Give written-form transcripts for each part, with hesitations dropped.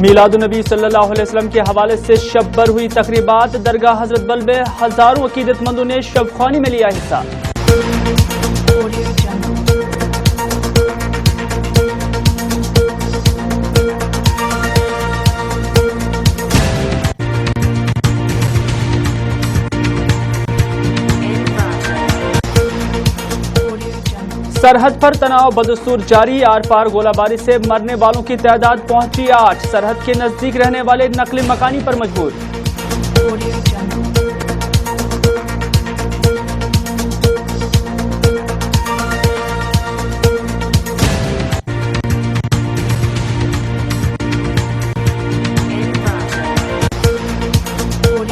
मीलादुन्नबी सल्लल्लाहु अलैहि वसल्लम के हवाले से शब भर हुई तकरीबात। दरगाह हजरत बल में हजारों अकीदतमंदों ने शब ख्वानी में लिया हिस्सा। सरहद पर तनाव बदस्तूर जारी। आर पार गोलाबारी से मरने वालों की तादाद पहुंची 8। सरहद के नजदीक रहने वाले नकली मकानी पर मजबूर।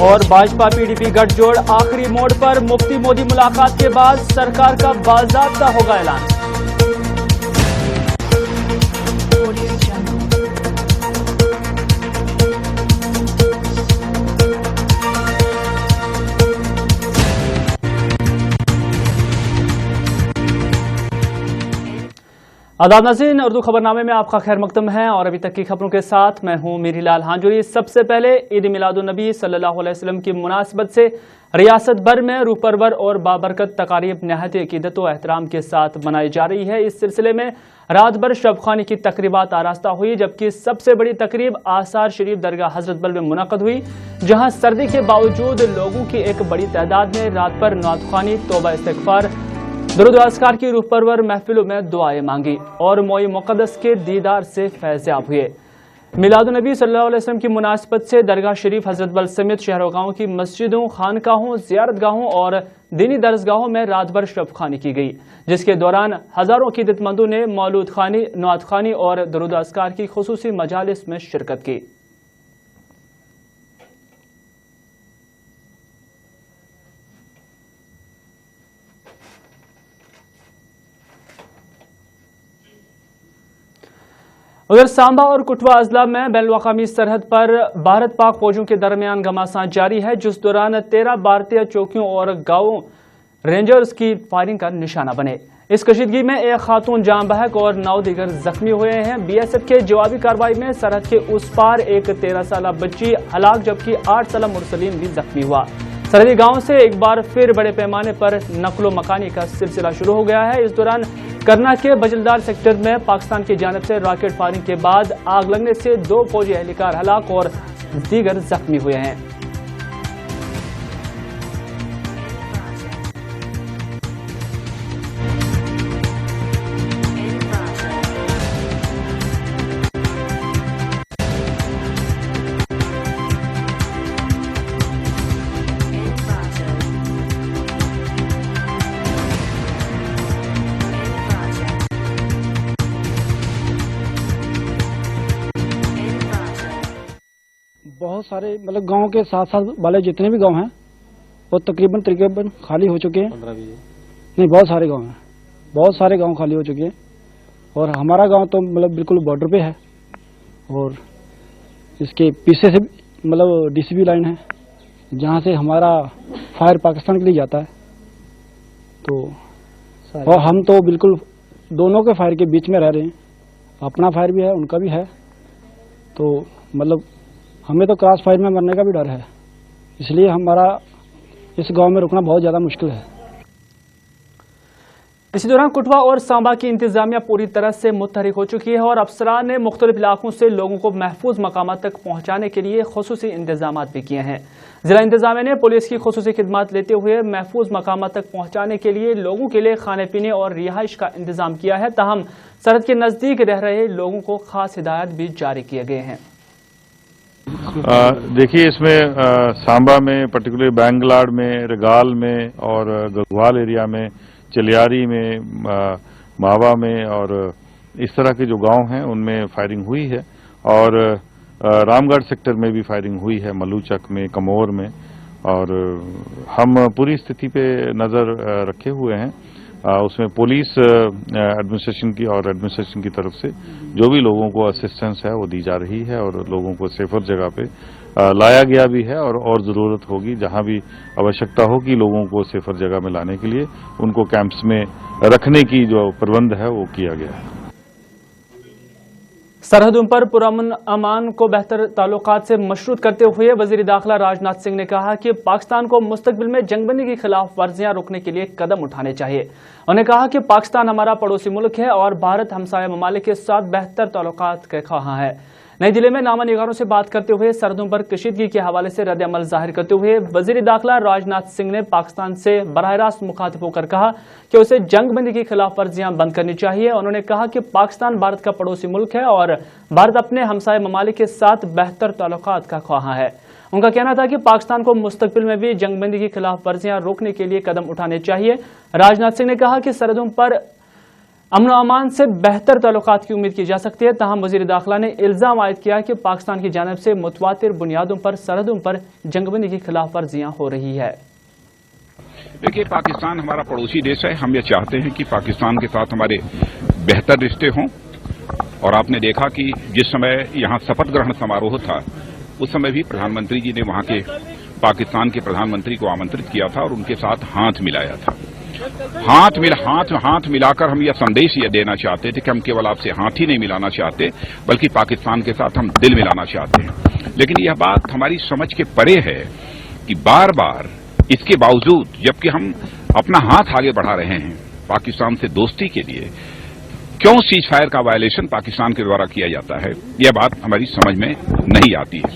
और भाजपा पीडीपी गठजोड़ आखिरी मोड़ पर। मुफ्ती मोदी मुलाकात के बाद सरकार का बाज़ाब्ता होगा ऐलान। आदाब नाज़रीन, उर्दू खबरनामे में आपका खैर मकदम है और अभी तक की खबरों के साथ मैं हूं मीरीलाल हांजुरी। सबसे पहले ईद मिलादुन्नबी सल्लल्लाहु अलैहि वसल्लम की मुनासिबत से रियासत भर में रूपरवर और बाबरकत तकारीब नहायत अकीदत व एहतराम के साथ मनाई जा रही है। इस सिलसिले में रात भर शब ख्वानी की तकरीबात आरास्ता हुई, जबकि सबसे बड़ी तकरीब आसार शरीफ दरगाह हजरत बल में मुनक़द हुई, जहाँ सर्दी के बावजूद लोगों की एक बड़ी तादाद ने रात भर नात ख्वानी, तौबा इस्तिग़फ़ार, दुरूद व अस्कार की रूह परवर महफिलों में दुआएं मांगी और मोई मुक़द्दस के दीदार से फैज़याब हुए। मिलादुन्नबी सल्लल्लाहु अलैहि वसल्लम की मुनासिबत से दरगाह शरीफ हजरत बल समेत शहरों गाँव की मस्जिदों, खानकाहों, ज़ियारतगाहों और दीनी दरसगाहों में रात भर शब ख्वानी की गई, जिसके दौरान हज़ारों अक़ीदतमंदों ने मौलूद ख़ानी, नात ख़ानी और दुरूद व अस्कार की ख़ुसूसी मजालिस में शिरकत की। उधर सांबा और कुटवा अजला में बैनुल-अक़वामी सरहद पर भारत पाक फौजों के दरमियान घमासान जारी है, जिस दौरान 13 भारतीय चौकियों और गांवों रेंजर्स की फायरिंग का निशाना बने। इस कशीदगी में एक खातून जान बहक और 9 दीगर जख्मी हुए हैं। बीएसएफ के जवाबी कार्रवाई में सरहद के उस पार एक 13 साला बच्ची हलाक, जबकि 8 साला मुरसलीन भी जख्मी हुआ। सरहदी गांव से एक बार फिर बड़े पैमाने पर नकलो मकानी का सिलसिला शुरू हो गया है। इस दौरान करना के बजलदार सेक्टर में पाकिस्तान की जानिब से रॉकेट फायरिंग के बाद आग लगने से 2 फौजी एहलकार हलाक और दीगर जख्मी हुए हैं। बहुत सारे मतलब गांव के साथ साथ वाले जितने भी गांव हैं वो तकरीबन खाली हो चुके हैं। 15-20 नहीं, बहुत सारे गांव हैं, बहुत सारे गांव खाली हो चुके हैं। और हमारा गांव तो मतलब बिल्कुल बॉर्डर पे है और इसके पीछे से मतलब डीसीबी लाइन है, जहां से हमारा फायर पाकिस्तान के लिए जाता है। तो और हम तो बिल्कुल दोनों के फायर के बीच में रह रहे हैं, अपना फायर भी है, उनका भी है। तो मतलब हमें तो क्रॉस फायर में मरने का भी डर है, इसलिए हमारा इस गांव में रुकना बहुत ज़्यादा मुश्किल है। इसी दौरान कुटवा और सांबा की इंतजामिया पूरी तरह से मुतहरिक हो चुकी है और अफसरान ने मुख्तलिफ इलाकों से लोगों को महफूज मकामात तक पहुँचाने के लिए खुसूसी इंतजाम भी किए हैं। जिला इंतजामिया ने पुलिस की खुसूसी खिदमत लेते हुए महफूज मकामात तक पहुँचाने के लिए लोगों के लिए खाने पीने और रिहाइश का इंतजाम किया है। ताहम सरहद के नज़दीक रह रहे लोगों को खास हिदायत भी जारी किए गए हैं। देखिए, इसमें सांबा में, पर्टिकुलर बैंगलाड़ में, रिगाल में और गढ़वाल एरिया में, चलियारी में, मावा में और इस तरह के जो गांव हैं उनमें फायरिंग हुई है। और रामगढ़ सेक्टर में भी फायरिंग हुई है, मलूचक में, कमोर में। और हम पूरी स्थिति पे नज़र रखे हुए हैं। उसमें पुलिस एडमिनिस्ट्रेशन की और एडमिनिस्ट्रेशन की तरफ से जो भी लोगों को असिस्टेंस है वो दी जा रही है और लोगों को सेफर जगह पे लाया गया भी है। और ज़रूरत होगी, जहां भी आवश्यकता होगी लोगों को सेफर जगह में लाने के लिए, उनको कैंप्स में रखने की जो प्रबंध है वो किया गया है। सरहदों पर पुरअमन अमान को बेहतर ताल्लुकात से मशरूत करते हुए वजीर दाखिला राजनाथ सिंह ने कहा कि पाकिस्तान को मुस्तकबिल में जंगबंदी की खिलाफ वर्जियां रोकने के लिए कदम उठाने चाहिए। उन्होंने कहा कि पाकिस्तान हमारा पड़ोसी मुल्क है और भारत हमसाया ममालिक के साथ बेहतर ताल्लुकात के ख्वाहां है। नई दिल्ली में नामा निगारों से बात करते हुए सरहदों पर कशीदगी के हवाले से रद्द अमल जाहिर करते हुए वजीर दाखिला राजनाथ सिंह ने पाकिस्तान से बराह रास्त मुखातिब होकर कहा कि उसे जंगबंदी की खिलाफ वर्जियां बंद करनी चाहिए। उन्होंने कहा कि पाकिस्तान भारत का पड़ोसी मुल्क है और भारत अपने हमसाये ममालिक के साथ बेहतर ताल्लुकात का ख्वाहां है। उनका कहना था कि पाकिस्तान को मुस्तकबिल में भी जंगबंदी की खिलाफ वर्जियां रोकने के लिए कदम उठाने चाहिए। राजनाथ सिंह ने कहा कि सरहदों पर अमन अमान से बेहतर ताल्लुकात की उम्मीद की जा सकती है। तहम वजीर दाखिला ने इल्जाम आयद किया कि पाकिस्तान की जानिब से मुतवातिर बुनियादों पर सरहदों पर जंगबंदी की खिलाफ वर्जियां हो रही है। देखिए, पाकिस्तान हमारा पड़ोसी देश है। हम ये चाहते हैं कि पाकिस्तान के साथ हमारे बेहतर रिश्ते हों। और आपने देखा कि जिस समय यहाँ शपथ ग्रहण समारोह था उस समय भी प्रधानमंत्री जी ने वहां के पाकिस्तान के प्रधानमंत्री को आमंत्रित किया था और उनके साथ हाथ मिलाया था। हाथ मिलाकर हम यह संदेश ये देना चाहते थे कि हम केवल आपसे हाथ ही नहीं मिलाना चाहते बल्कि पाकिस्तान के साथ हम दिल मिलाना चाहते हैं। लेकिन यह बात हमारी समझ के परे है कि बार बार इसके बावजूद जबकि हम अपना हाथ आगे बढ़ा रहे हैं पाकिस्तान से दोस्ती के लिए, क्यों सीज फायर का वायलेशन पाकिस्तान के द्वारा किया जाता है, यह बात हमारी समझ में नहीं आती है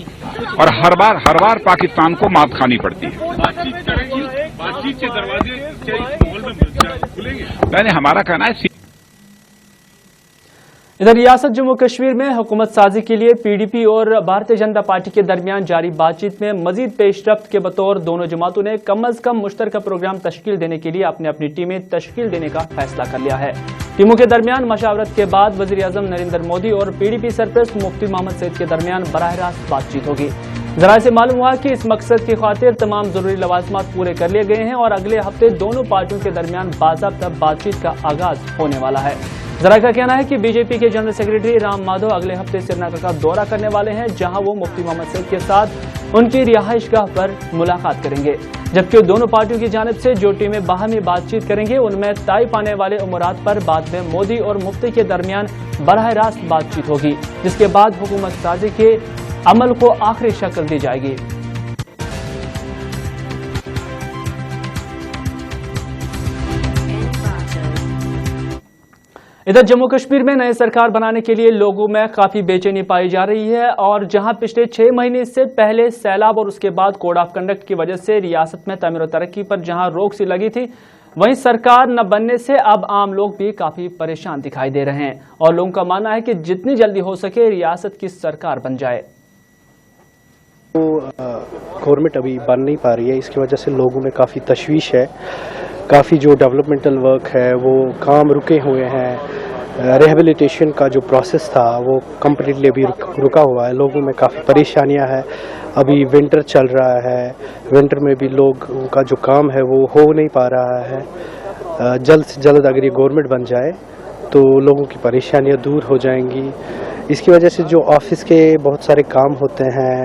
और हर बार पाकिस्तान को मात खानी पड़ती है। बातचीत के दरवाजे क्या इस माहौल में खुलेंगे? मैंने हमारा कहना है। इधर रियासत जम्मू कश्मीर में हुकूमत साजी के लिए पीडीपी और भारतीय जनता पार्टी के दरमियान जारी बातचीत में मजीद पेशरफ्त के बतौर दोनों जमातों ने कम अज कम मुश्तरका प्रोग्राम तश्कील देने के लिए अपनी अपनी टीमें तश्कील देने का फैसला कर लिया है। टीमों के दरमियान मशावरत के बाद वजीर आजम नरेंद्र मोदी और पीडीपी सरपरस्त मुफ्ती मोहम्मद सईद के दरमियान बराह रास्त बातचीत होगी। जराये से मालूम हुआ कि इस मकसद की खातिर तमाम जरूरी लवाजमात पूरे कर लिए गए हैं और अगले हफ्ते दोनों पार्टियों के दरमियान बाज़ाब्ता बातचीत का आगाज होने वाला है। जरा का कहना है कि बीजेपी के जनरल सेक्रेटरी राम माधव अगले हफ्ते श्रीनगर का दौरा करने वाले हैं, जहां वो मुफ्ती मोहम्मद सईद के साथ उनकी रिहाइशगाह पर मुलाकात करेंगे। जबकि दोनों पार्टियों की जानिब से जो टीमें बाहमी बातचीत करेंगे उनमें तय पाने वाले उमरात पर बाद में मोदी और मुफ्ती के दरमियान बराह रास्त बातचीत होगी, जिसके बाद हुकूमत साजी के अमल को आखिरी शक्ल दी जाएगी। इधर जम्मू कश्मीर में नई सरकार बनाने के लिए लोगों में काफी बेचैनी पाई जा रही है और जहां पिछले 6 महीने से पहले सैलाब और उसके बाद कोड ऑफ कंडक्ट की वजह से रियासत में तमीर और तरक्की पर जहां रोक सी लगी थी, वहीं सरकार न बनने से अब आम लोग भी काफी परेशान दिखाई दे रहे हैं और लोगों का मानना है कि जितनी जल्दी हो सके रियासत की सरकार बन जाए। गवर्नमेंट अभी बन नहीं पा रही है, इसकी वजह से लोगों में काफ़ी तशवीश है। काफ़ी जो डेवलपमेंटल वर्क है वो काम रुके हुए हैं। रिहेबिलिटेशन का जो प्रोसेस था वो कम्प्लीटली अभी रुका हुआ है। लोगों में काफ़ी परेशानियां हैं। अभी विंटर चल रहा है, विंटर में भी लोग का जो काम है वो हो नहीं पा रहा है। जल्द से जल्द अगर ये गवर्नमेंट बन जाए तो लोगों की परेशानियां दूर हो जाएंगी। इसकी वजह से जो ऑफिस के बहुत सारे काम होते हैं,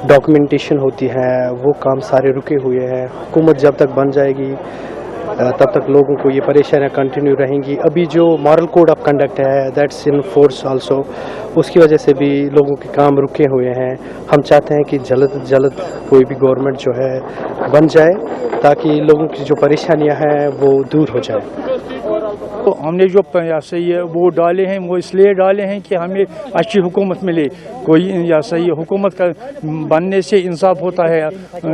डॉक्यूमेंटेशन होती है, वो काम सारे रुके हुए हैं। हुकूमत जब तक बन जाएगी तब तक लोगों को ये परेशानियां कंटिन्यू रहेंगी। अभी जो मॉरल कोड ऑफ कंडक्ट है दैट्स इन फोर्स आल्सो, उसकी वजह से भी लोगों के काम रुके हुए हैं। हम चाहते हैं कि जल्द जल्द कोई भी गवर्नमेंट जो है बन जाए ताकि लोगों की जो परेशानियां हैं वो दूर हो जाए। तो हमने जो सही वो डाले हैं वो इसलिए डाले हैं कि हमें अच्छी हुकूमत मिले। कोई सही हुकूमत का बनने से इंसाफ होता है,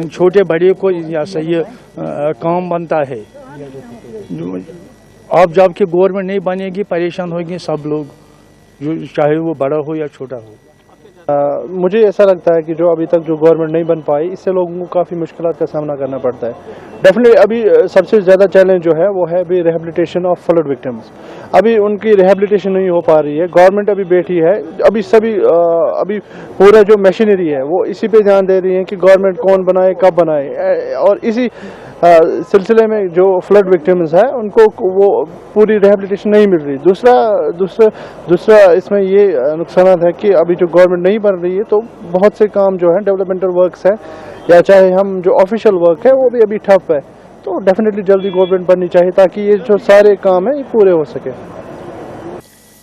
छोटे बड़े को सही काम बनता है। अब जब कि गवर्नमेंट नहीं बनेगी परेशान होंगे सब लोग, जो चाहे वो बड़ा हो या छोटा हो। मुझे ऐसा लगता है कि जो अभी तक जो गवर्नमेंट नहीं बन पाई इससे लोगों को काफ़ी मुश्किलात का सामना करना पड़ता है। डेफिनेटली अभी सबसे ज़्यादा चैलेंज जो है वो है अभी रिहेबिलिटेशन ऑफ फ्लड विक्टिम्स। अभी उनकी रिहेबिलिटेशन नहीं हो पा रही है। गवर्नमेंट अभी बैठी है, अभी पूरा जो मशीनरी है वो इसी पे ध्यान दे रही है कि गवर्नमेंट कौन बनाए कब बनाए, और इसी सिलसिले में जो फ्लड विक्टिम्स है उनको वो पूरी रिहेबिलिटेशन नहीं मिल रही। दूसरा इसमें ये नुकसान है कि अभी जो गवर्नमेंट नहीं बन रही है तो बहुत से काम जो है डेवलपमेंटल वर्क्स है या चाहे हम जो ऑफिशियल वर्क है वो भी अभी ठप है। तो डेफिनेटली जल्दी गवर्नमेंट बननी चाहिए ताकि ये जो सारे काम है ये पूरे हो सके।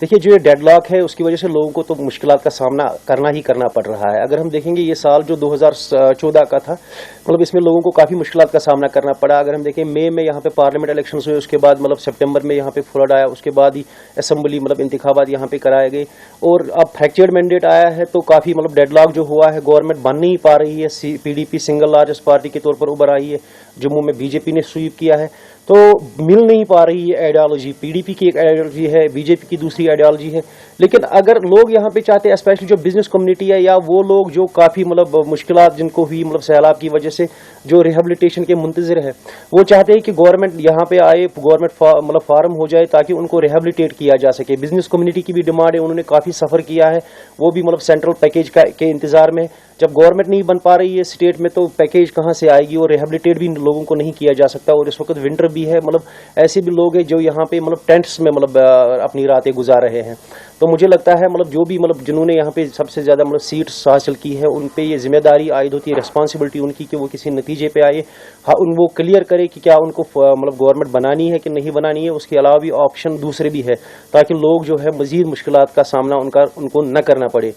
देखिए जो ये डेडलॉक है उसकी वजह से लोगों को तो मुश्किलात का सामना करना पड़ रहा है। अगर हम देखेंगे ये साल जो 2014 का था, मतलब इसमें लोगों को काफ़ी मुश्किलात का सामना करना पड़ा। अगर हम देखें मई में यहाँ पे पार्लियामेंट इलेक्शंस हुए, उसके बाद मतलब सितंबर में यहाँ पे फ्लड आया, उसके बाद ही असेंबली मतलब इंतखाबात यहाँ पे कराए गए, और अब फ्रैक्चर्ड मैंडेट आया है तो काफ़ी मतलब डेडलॉक जो हुआ है, गवर्नमेंट बन नहीं पा रही है। PDP सिंगल लार्जेस्ट पार्टी के तौर पर उभर आई है, जम्मू में BJP ने स्वीप किया है, तो मिल नहीं पा रही है आइडियोलॉजी। PDP की एक आइडियोलॉजी है, BJP की दूसरी आइडियोलॉजी है। लेकिन अगर लोग यहाँ पे चाहते हैं, स्पेशली जो बिजनेस कम्युनिटी है या वो लोग जो काफ़ी मतलब मुश्किलात जिनको हुई मतलब सैलाब की वजह से, जो रिहेबिलिटेशन के मुंतज़िर है, वो चाहते हैं कि गवर्नमेंट यहाँ पे आए, गवर्नमेंट मतलब फार्म हो जाए ताकि उनको रिहेबिलिटेट किया जा सके। बिजनेस कम्युनिटी की भी डिमांड है, उन्होंने काफ़ी सफ़र किया है, वो भी मतलब सेंट्रल पैकेज के इंतज़ार में। जब गवर्नमेंट नहीं बन पा रही है स्टेट में तो पैकेज कहाँ से आएगी, और रिहेबिलिटेट भी लोगों को नहीं किया जा सकता। और इस वक्त विंटर भी है, मतलब ऐसे भी लोग हैं जो यहाँ पे मतलब टेंट्स में मतलब अपनी रातें गुजार रहे हैं। तो मुझे लगता है मतलब जो भी मतलब जिन्होंने यहाँ पे सबसे ज़्यादा मतलब सीट्स हासिल की है, उन पे ये जिम्मेदारी आयद होती है, रिस्पॉन्सिबिलिटी उनकी कि वो किसी नतीजे पे आए। हाँ, वो क्लियर करे कि क्या उनको मतलब गवर्नमेंट बनानी है कि नहीं बनानी है। उसके अलावा भी ऑप्शन दूसरे भी है ताकि लोग जो है मज़ीद मुश्किलात का सामना उनको न करना पड़े।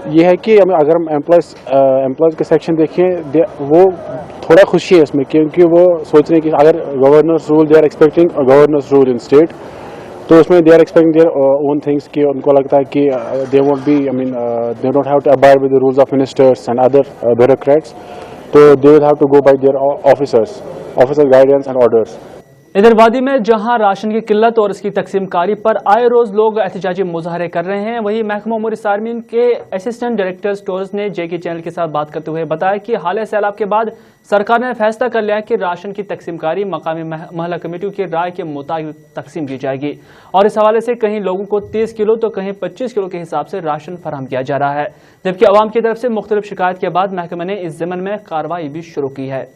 ये है कि अगर हम एम्प्लॉयज़ का सेक्शन देखें, वो थोड़ा खुशी है इसमें, क्योंकि वो सोच रहे हैं कि अगर governor's rule, they are expecting governor's rule in state, तो उसमें they are expecting their own things कि उनको लगता है कि they won't be, they don't have to abide with the rules of ministers and other bureaucrats, तो they will have to go by their officers guidance and orders. इधर वादी में जहां राशन की किल्लत और इसकी तकसीमकारी पर आए रोज लोग एहतजाजी मुजाहरे कर रहे हैं, वहीं महकमा उमूर सार्मिन के असिस्टेंट डायरेक्टर स्टोर्स ने JK चैनल के साथ बात करते हुए बताया कि हाल सैलाब के बाद सरकार ने फैसला कर लिया कि राशन की तकसीमकारी मकामी महल्ला कमेटियों की राय के मुताबिक तकसीम की जाएगी, और इस हवाले से कहीं लोगों को 30 किलो तो कहीं 25 किलो के हिसाब से राशन फराहम किया जा रहा है। जबकि अवाम की तरफ से मुख्तलिफ शिकायत के बाद महकमे ने इस ज़िम्मन में कार्रवाई भी शुरू की है।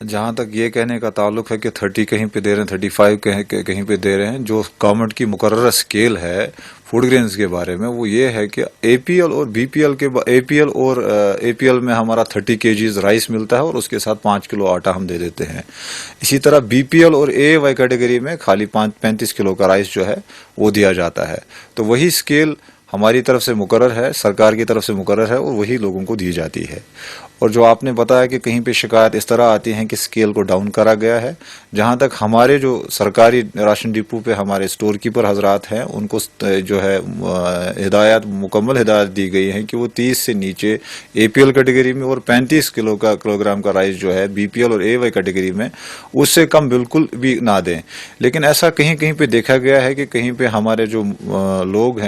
जहाँ तक ये कहने का ताल्लुक है कि 30 कहीं पे दे रहे हैं, 35 कहीं पे दे रहे हैं, जो गवर्नमेंट की मुकर्रर स्केल है फूड ग्रेन्स के बारे में वो ये है कि APL और BPL के APL में हमारा 30 kgs राइस मिलता है और उसके साथ 5 किलो आटा हम दे देते हैं। इसी तरह BPL और AY कैटेगरी में खाली 35 किलो का राइस जो है वो दिया जाता है। तो वही स्केल हमारी तरफ से मुकर्रर है, सरकार की तरफ से मुकर्रर है, और वही लोगों को दी जाती है। और जो आपने बताया कि कहीं पे शिकायत इस तरह आती है कि स्केल को डाउन करा गया है, जहां तक हमारे जो सरकारी राशन डिपो पे हमारे स्टोर कीपर हजरात हैं उनको जो है मुकम्मल हिदायत दी गई है कि वो 30 से नीचे APL कैटेगरी में और 35 किलोग्राम का राइस जो है BPL और AY कैटेगरी में उससे कम बिल्कुल भी ना दें। लेकिन ऐसा कहीं कहीं पे देखा गया है कि कहीं पे हमारे जो लोग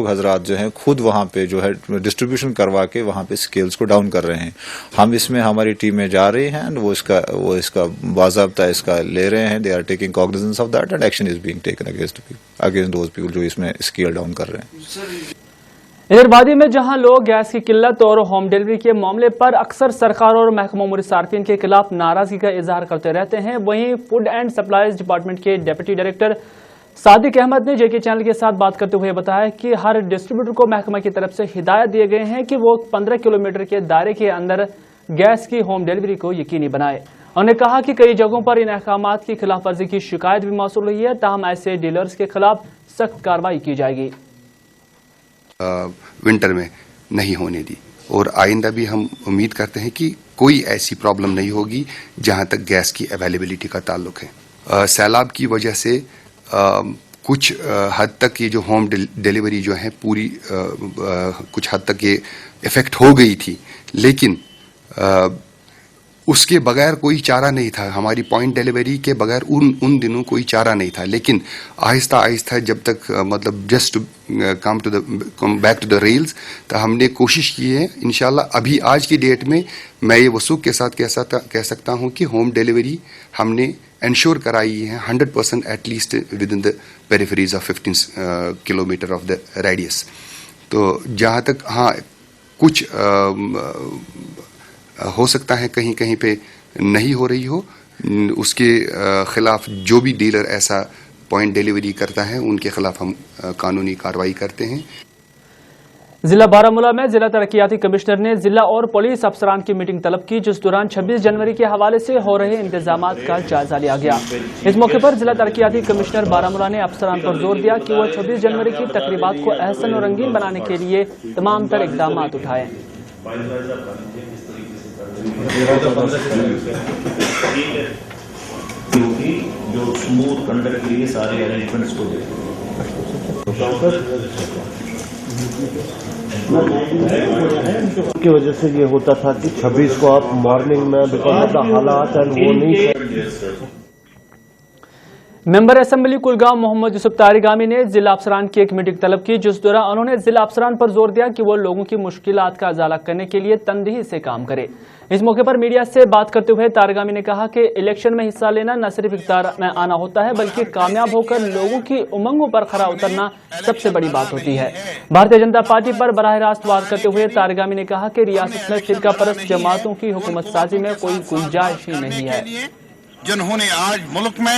हजरात जो हैं खुद वहाँ पे जो है डिस्ट्रीब्यूशन करवा के वहाँ पे स्केल्स को डाउन कर रहे हैं। हम इसमें हमारी टीमें जा रही हैं, वो इसका बाज़ाब्ता इसका ले रहे हैं। They are taking cognizance of that and action is being taken against those people जो इसमें स्केल डाउन कर रहे हैं। इधर वादी में जहां लोग गैस की किल्लत और होम डिलीवरी के मामले पर अक्सर सरकार और महकमा उमूर सार्फिन के खिलाफ नाराजगी का इजहार करते रहते हैं, वहीं फूड एंड सप्लाईज डिपार्टमेंट के डिप्टी डायरेक्टर सादिक अहमद ने JK चैनल के साथ बात करते हुए बताया कि हर डिस्ट्रीब्यूटर को महकमा की तरफ से हिदायत दिए गए हैं कि वो 15 किलोमीटर के दायरे के अंदर गैस की होम डिलीवरी को यकीनी बनाए। उन्होंने कहा कि कई जगहों पर इन अहकामात की खिलाफ वर्जी की शिकायत भी मौसूल हुई है, ताहम ऐसे डीलर्स के खिलाफ सख्त कार्रवाई की जाएगी। विंटर में नहीं होने दी, और आइंदा भी हम उम्मीद करते हैं कि कोई ऐसी प्रॉब्लम नहीं होगी जहां तक गैस की अवेलेबिलिटी का ताल्लुक है। सैलाब की वजह से कुछ हद तक ये जो होम डिलीवरी जो है पूरी कुछ हद तक ये इफेक्ट हो गई थी, लेकिन उसके बगैर कोई चारा नहीं था। हमारी पॉइंट डिलीवरी के बगैर उन दिनों कोई चारा नहीं था। लेकिन आहिस्ता आहिस्ता जब तक मतलब just to come back to the rails, तो हमने कोशिश की है। इंशाल्लाह अभी आज की डेट में मैं ये वसूख के साथ कह सकता हूँ कि होम डिलीवरी हमने इंश्योर कराई है 100% at least within the peripheries of 15 kilometre of the radius. तो जहाँ तक हाँ कुछ हो सकता है कहीं कहीं पे नहीं हो रही हो, उसके खिलाफ जो भी डीलर ऐसा पॉइंट डिलीवरी करता है उनके खिलाफ हम कानूनी कार्रवाई करते हैं। जिला बारामूला में जिला तरक्कियाती कमिश्नर ने जिला और पुलिस अफसरान की मीटिंग तलब की, जिस दौरान 26 जनवरी के हवाले से हो रहे इंतजामात का जायजा लिया गया। इस मौके पर जिला तरक्कियाती कमिश्नर बारामूला ने अफसरान पर जोर दिया कि वह 26 जनवरी की तकरीबात को अहसन और रंगीन बनाने के लिए तमाम तर इकदाम उठाएं। जो स्मूथ कंडक्ट के लिए सारे अरेंजमेंट्स को की वजह से ये होता था कि 26 को आप मॉर्निंग में बिकॉज ऑफ द हालात एंड वो नहीं। मेंबर असेंबली कुलगांव मोहम्मद यूसुफ तारिगामी ने जिला अफसरान की एक मीटिंग तलब की, जिस दौरान उन्होंने जिला अफसरान पर जोर दिया कि वो लोगों की मुश्किलात का इजाला करने के लिए तनदेही से काम करे। इस मौके पर मीडिया से बात करते हुए तारिगामी ने कहा कि इलेक्शन में हिस्सा लेना न सिर्फ इख्तियार में आना होता है, बल्कि कामयाब होकर लोगों की उमंगों पर खरा उतरना सबसे बड़ी बात होती है। भारतीय जनता पार्टी पर बराह रास्त बात करते हुए तारिगामी ने कहा कि रियासत में फिरका परस्त जमातों की हुकूमत साजी में कोई गुंजाइश ही नहीं है। जिन्होंने आज मुल्क में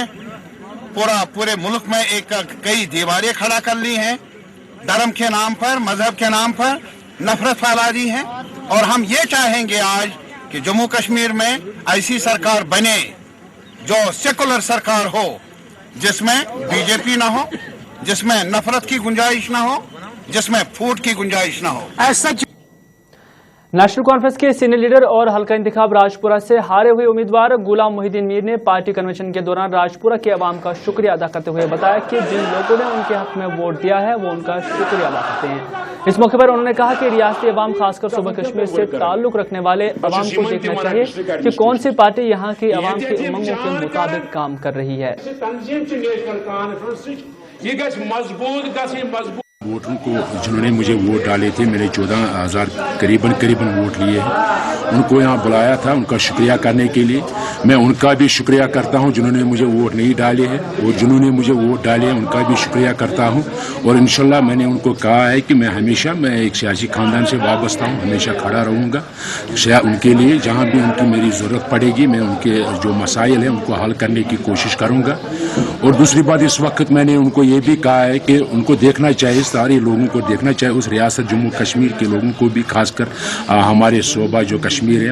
पूरे मुल्क में कई दीवारें खड़ा कर ली हैं, धर्म के नाम पर, मजहब के नाम पर नफरत फैला दी है। और हम ये चाहेंगे आज कि जम्मू कश्मीर में ऐसी सरकार बने जो सेकुलर सरकार हो, जिसमें बीजेपी ना हो, जिसमें नफरत की गुंजाइश ना हो, जिसमें फूट की गुंजाइश ना हो। ऐसा नेशनल कॉन्फ्रेंस के सीनियर लीडर और हल्का इंतखाब राजपुरा से हारे हुए उम्मीदवार गुलाम मोहिद्दीन मीर ने पार्टी कन्वेंशन के दौरान राजपुरा के अवाम का शुक्रिया अदा करते हुए बताया कि जिन लोगों ने उनके हक में वोट दिया है वो उनका शुक्रिया अदा करते हैं। इस मौके पर उन्होंने कहा कि रियासती अवाम खासकर सूबा कश्मीर से ताल्लुक रखने वाले अवाम को देखना चाहिए कि कौन सी पार्टी यहाँ की अवाम की उमंगों के मुताबिक काम कर रही है। वोटरों को जिन्होंने मुझे वोट डाले थे, मैंने 14,000 करीबन वोट लिए हैं, उनको यहाँ बुलाया था उनका शुक्रिया करने के लिए। मैं उनका भी शुक्रिया करता हूँ जिन्होंने मुझे वोट नहीं डाले हैं, और जिन्होंने मुझे वोट डाले हैं उनका भी शुक्रिया करता हूँ। और इंशाल्लाह मैंने उनको कहा है कि मैं एक सियासी खानदान से वाबस्ता हूँ, हमेशा खड़ा रहूँगा उनके लिए। जहाँ भी उनकी मेरी ज़रूरत पड़ेगी मैं उनके जो मसाइल हैं उनको हल करने की कोशिश करूँगा। और दूसरी बात, इस वक्त मैंने उनको ये भी कहा है कि उनको देखना चाहिए, सारे लोगों को देखना चाहिए, उस रियासत जम्मू कश्मीर के लोगों को भी, खासकर हमारे सूबा जो कश्मीर है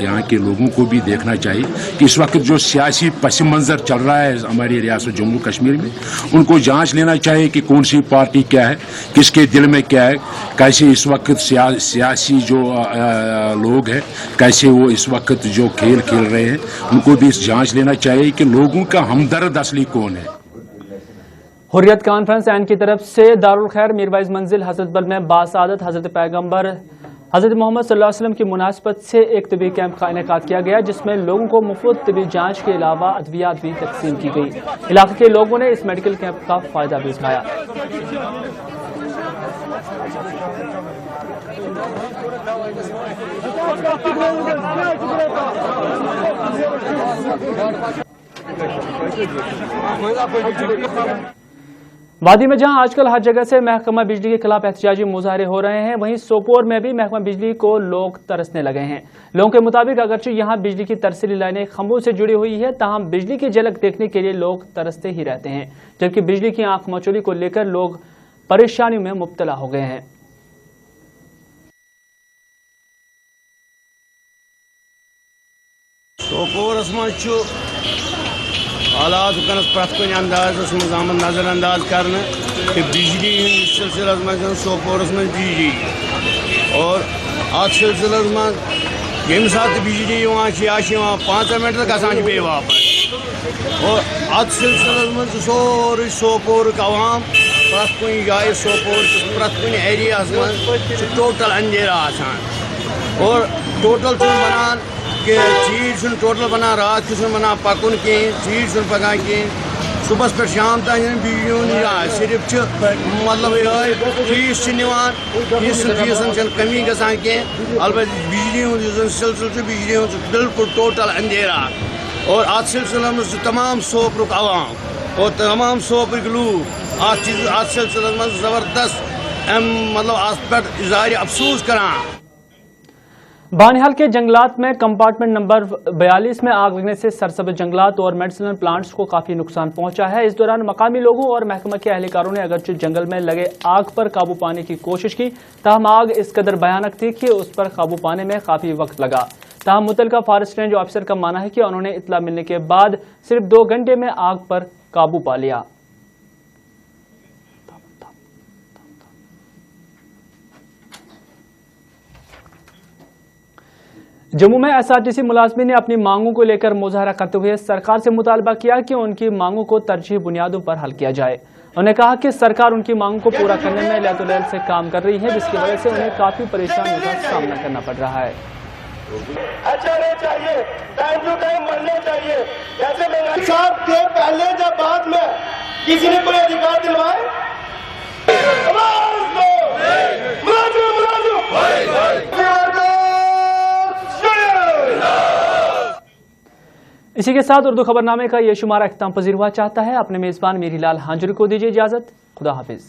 यहाँ के लोगों को भी देखना चाहिए कि इस वक्त जो सियासी पस मंजर चल रहा है हमारी रियासत जम्मू कश्मीर में, उनको जांच लेना चाहिए कि कौन सी पार्टी क्या है, किसके दिल में क्या है, कैसे इस वक्त सियासी जो लोग हैं कैसे वो इस वक्त जो खेल खेल रहे हैं, उनको भी जांच लेना चाहिए कि लोगों का हमदर्द असली कौन है। हुर्रियत कॉन्फ्रेंस एन की तरफ से दारुल खैर मीरवाइज मंजिल हजरतबल में बासादत हजरत पैगंबर हजरत मोहम्मद सल्लल्लाहु अलैहि वसल्लम की मुनासबत से एक तबी कैंप का इनेकाद किया गया, जिसमें लोगों को मुफ्त तबी जांच के अलावा अद्वियात भी तकसीम की गई। इलाके के लोगों ने इस मेडिकल कैंप का फायदा भी उठाया। वादी में जहां आजकल हर जगह से महकमा बिजली के खिलाफ एहतजाजी मुजाहरे हो रहे हैं, वहीं सोपोर में भी महकमा बिजली को लोग तरसने लगे हैं। लोगों के मुताबिक अगरचे यहां बिजली की तरसीली लाइनें खंभों से जुड़ी हुई है, ताहम बिजली की झलक देखने के लिए लोग तरसते ही रहते हैं, जबकि बिजली की आंख मचोली को लेकर लोग परेशानियों में मुब्तला हो गए हैं। हालात वनस प्रत कुछ अंदाज नज़रअंदाज कर बिजली हंद सिलसिलस मज सोपोरस मज बिजली, और अत सिलसिलस मज ये सात बिजली या 5 मिनट गसान बे वापस, और अत सिलसिलस मज सोरे सोपोर अवाम प्रत कुछ जाए सोपोर प्रत कुछ एरिया मज टोटल अंधेरा आसान, और टोटल बनान कि चीज टोटल बना रात की बना पकुन कहें, चीज पकान कहें, सुबह पे शाम तक बिजली सिर्फ मतलब फीस फीसन कमी गसान कहें, अलबत् बिजली हूँ सिलसिल बिजली हूँ बिल्कुल टोटल अंधेरा। और अत सिलसिले में तमाम सोपुर अवाम और तमाम सोपुर लूक अत सिलसिले में जबरदस्त मतलब अत पे इज़हार अफसोस करान। बानिहाल के जंगलात में कंपार्टमेंट नंबर 42 में आग लगने से सरसब्ज जंगलात और मेडिसिनल प्लांट्स को काफी नुकसान पहुंचा है। इस दौरान मकामी लोगों और महकमा के एहलकारों ने अगरचे जंगल में लगे आग पर काबू पाने की कोशिश की, ताहम आग इस कदर भयानक थी कि उस पर काबू पाने में काफी वक्त लगा। ताहम मुतलका फॉरेस्ट रेंज ऑफिसर का मानना है कि उन्होंने इत्तला मिलने के बाद सिर्फ 2 घंटे में आग पर काबू पा लिया। जम्मू में एसआरटीसी मुलाजमीन ने अपनी मांगों को लेकर मुजाहरा करते हुए सरकार से मुतालबा किया कि उनकी मांगों को तरजीही बुनियादों पर हल किया जाए। उन्होंने कहा कि सरकार उनकी मांगों को पूरा करने में लैतुलैल से काम कर रही है, जिसकी वजह से उन्हें काफी परेशानियों का सामना करना पड़ रहा है। चाहिए, टाइम टू टाइम मिलने चाहिए। जैसे साहब थे पहले, जब बाद में किसी ने कोई अधिकार दिलवाए। इसी के साथ उर्दू खबरनामे का ये शुमारा इख्तिताम पजीर हुआ। चाहता है अपने मेजबान मीरीलाल हांजुरी को दीजिए इजाजत। खुदा हाफिज।